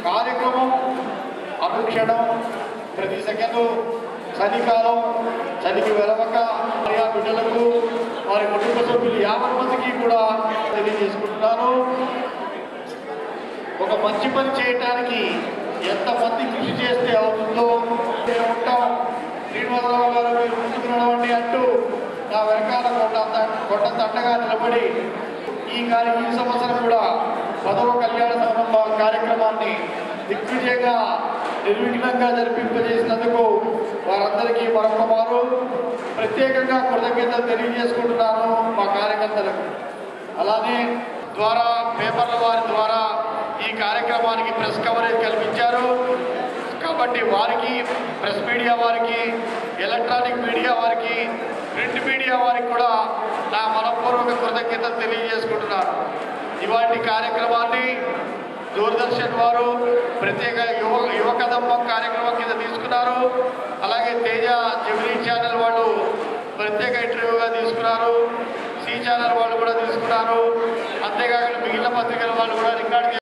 కార్యక్రమం అనుక్షణం ప్రతి సెకండు చలికాలం చలికి వెలవక ఆయా బిడ్డలకు వారి కుటుంబ సభ్యులు 50 మందికి కూడా తెలియజేసుకుంటున్నాను. ఒక మంచి పని చేయడానికి ఎంతమంది కృషి చేస్తే అవుతుందో ఉంటాం. శ్రీనివాసరావు గారు మీరు ముందుకు నడవండి అంటూ నా వెనకాల కొండ తండగా నిలబడి ఈ సంవత్సరం కూడా 10వ కళ్యాణ సంబరం కార్యక్రమాన్ని దిగ్విజయంగా నిర్విఘ్నంగా జరిపింపజేసినందుకు వారందరికీ మరొకమారు ప్రత్యేకంగా కృతజ్ఞతలు తెలియజేసుకుంటున్నాను మా కార్యకర్తలకు. అలానే ద్వారా పేపర్ల వారి ద్వారా ఈ కార్యక్రమానికి ప్రెస్ కవరేజ్ కల్పించారు కాబట్టి వారికి, ప్రెస్ మీడియా వారికి, ఎలక్ట్రానిక్ మీడియా వారికి, ప్రింట్ మీడియా వారికి కూడా నా మనపూర్వక కృతజ్ఞతలు తెలియజేసుకుంటున్నాను. ఇవాటి కార్యక్రమాన్ని దూరదర్శన్ వారు ప్రత్యేక యువ కదంబం కార్యక్రమం కింద తీసుకున్నారు. అలాగే తేజ జమినీ ఛానల్ వాళ్ళు ప్రత్యేక ఇంటర్వ్యూగా తీసుకున్నారు. సి ఛానల్ వాళ్ళు కూడా తీసుకున్నారు. అంతేకాకుండా మిగిలిన పత్రికల వాళ్ళు కూడా రికార్డు